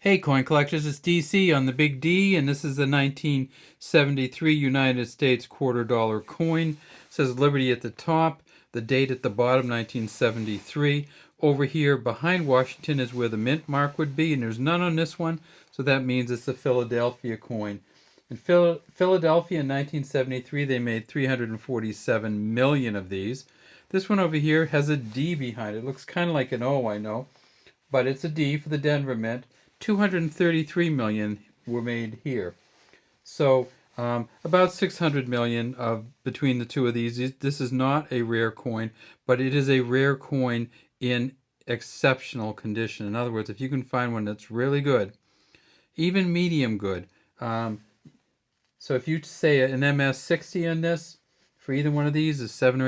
Hey coin collectors, it's DC on the Big D, and this is the 1973 United States $quarter coin. It says Liberty at the top, the date at the bottom, 1973. Over here behind Washington is where the mint mark would be, and there's none on this one, so that means it's a Philadelphia coin. In Philadelphia in 1973, they made 347 million of these. This one over here has a D behind it. It looks kind of like an O, I know, but it's a D for the Denver Mint. 233 million were made here. So about 600 million of between the two of these. This is not a rare coin, but it is a rare coin in exceptional condition. In other words, if you can find one that's really good, even medium good. So if you say an MS60 on this, for either one of these is $7 or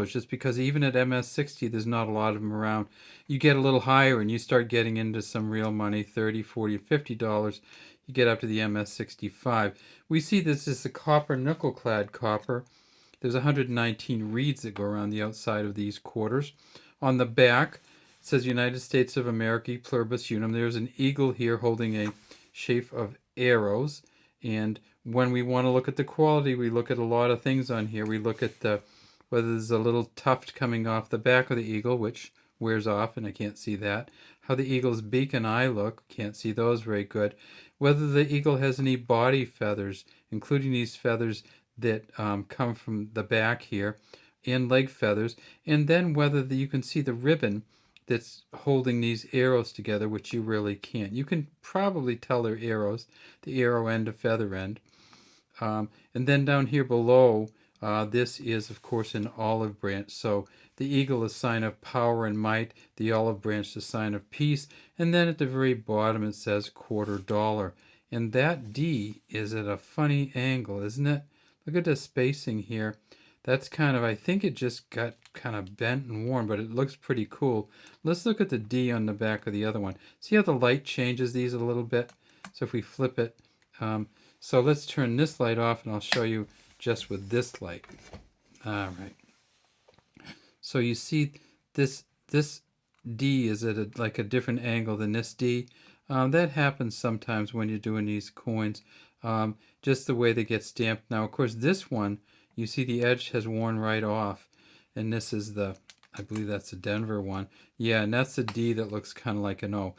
$8, just because even at MS60 there's not a lot of them around. You get a little higher and you start getting into some real money, $30, $40, $50. You get up to the MS65. We see this is a copper, nickel clad copper. There's 119 reeds that go around the outside of these quarters. On the back it says United States of America, pluribus unum. There's an eagle here holding a sheaf of arrows. And when we want to look at the quality, we look at a lot of things on here. We look at whether there's a little tuft coming off the back of the eagle, which wears off, and I can't see that. How the eagle's beak and eye look, can't see those very good. Whether the eagle has any body feathers, including these feathers that come from the back here, and leg feathers. And then whether you can see the ribbon that's holding these arrows together, which you really can't. You can probably tell they're arrows, the arrow end to feather end. And then down here below, this is, of course, an olive branch. So the eagle is a sign of power and might, the olive branch is a sign of peace, and then at the very bottom it says $quarter. And that D is at a funny angle, isn't it? Look at the spacing here. That's kind of, I think it just got kind of bent and worn, but it looks pretty cool. Let's look at the D on the back of the other one. See how the light changes these a little bit? So if we flip it, so let's turn this light off and I'll show you just with this light. All right. So you see this D is at like a different angle than this D. That happens sometimes when you're doing these coins, just the way they get stamped. Now, of course, this one, you see the edge has worn right off, and this is I believe that's the Denver one. Yeah, and that's the D that looks kind of like an O.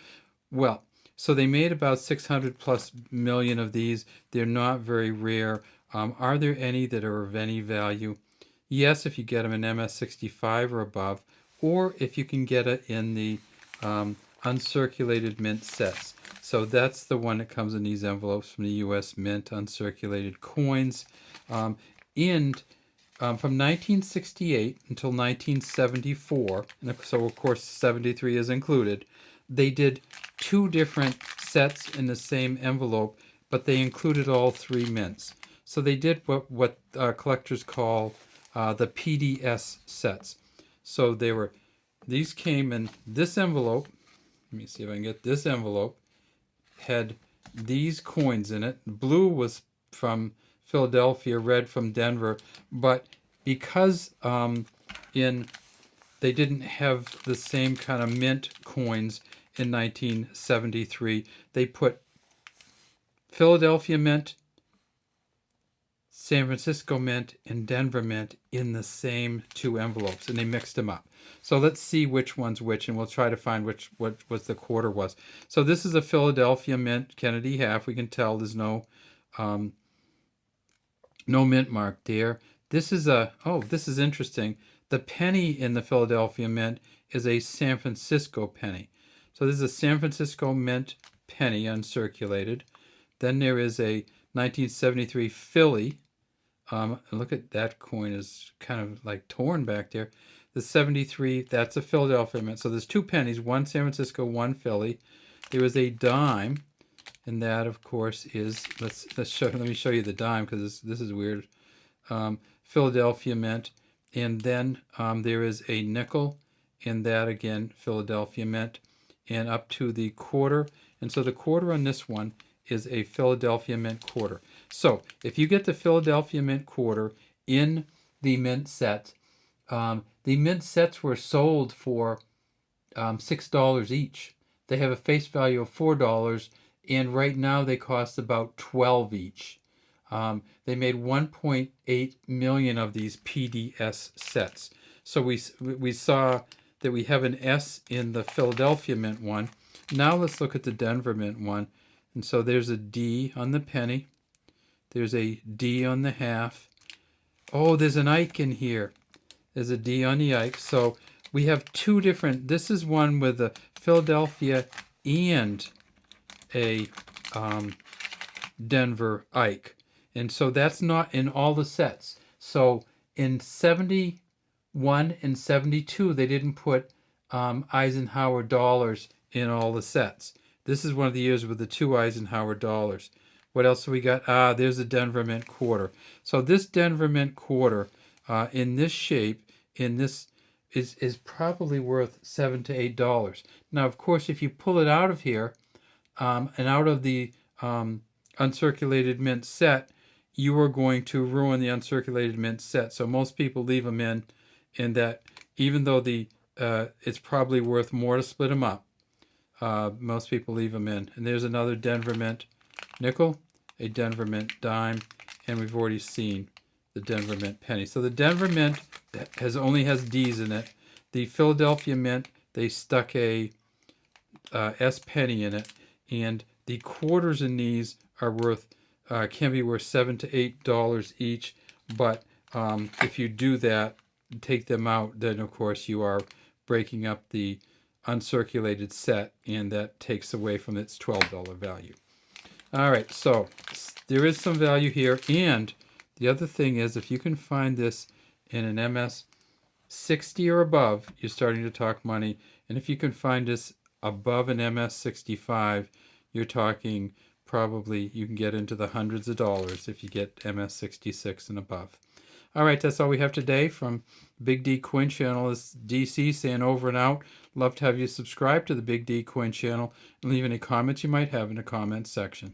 Well, so they made about 600 plus million of these. They're not very rare. Are there any that are of any value? Yes, if you get them in MS65 or above, or if you can get it in the uncirculated mint sets. So that's the one that comes in these envelopes from the U.S. Mint, uncirculated coins. From 1968 until 1974, and so of course 73 is included, they did two different sets in the same envelope, but they included all three mints. So they did what collectors call the PDS sets. So these came in this envelope. Let me see if I can get this envelope. Had these coins in it. Blue was from Philadelphia, red from Denver, but because they didn't have the same kind of mint coins in 1973, they put Philadelphia Mint, San Francisco Mint, and Denver Mint in the same two envelopes, and they mixed them up. So let's see which one's which, and we'll try to find what the quarter was. So this is a Philadelphia Mint Kennedy half. We can tell there's no mint mark there. This is this is interesting. The penny in the Philadelphia Mint is a San Francisco penny. So this is a San Francisco Mint penny uncirculated. Then there is a 1973 Philly. And look at that coin is kind of like torn back there. The 73, that's a Philadelphia Mint. So there's two pennies, one San Francisco, one Philly. There is a dime. And that, of course, is let me show you the dime, because this is weird. Philadelphia Mint, and then there is a nickel, and that again Philadelphia Mint, and up to the quarter. And so the quarter on this one is a Philadelphia Mint quarter. So if you get the Philadelphia Mint quarter in the mint set, the mint sets were sold for $6 each. They have a face value of $4, and right now they cost about $12 each. They made 1.8 million of these PDS sets. So we saw that we have an S in the Philadelphia Mint one. Now let's look at the Denver Mint one. And so there's a D on the penny. There's a D on the half. Oh, there's an Ike in here. There's a D on the Ike. So we have two different. This is one with a Philadelphia and a Denver Ike. And so that's not in all the sets. So in 71 and 72, they didn't put Eisenhower dollars in all the sets. This is one of the years with the 2 Eisenhower dollars. What else have we got? There's a Denver Mint quarter. So this Denver Mint quarter in this shape, in this is probably worth $7 to $8. Now, of course, if you pull it out of here and out of the uncirculated mint set, you are going to ruin the uncirculated mint set. So most people leave them in that, even though it's probably worth more to split them up. Most people leave them in. And there's another Denver Mint nickel, a Denver Mint dime, and we've already seen the Denver Mint penny. So the Denver Mint only has D's in it. The Philadelphia Mint, they stuck a S penny in it, and the quarters in these are can be worth $7 to $8 each. But if you do that, take them out, then of course you are breaking up the uncirculated set, and that takes away from its $12 value. All right, so there is some value here, and the other thing is, if you can find this in an MS 60 or above, you're starting to talk money. And if you can find this above an MS 65, you're talking probably you can get into the hundreds of dollars if you get MS 66 and above. All right, that's all we have today from Big D Coin Channel. This is DC saying over and out. Love to have you subscribe to the Big D Coin Channel and leave any comments you might have in the comments section.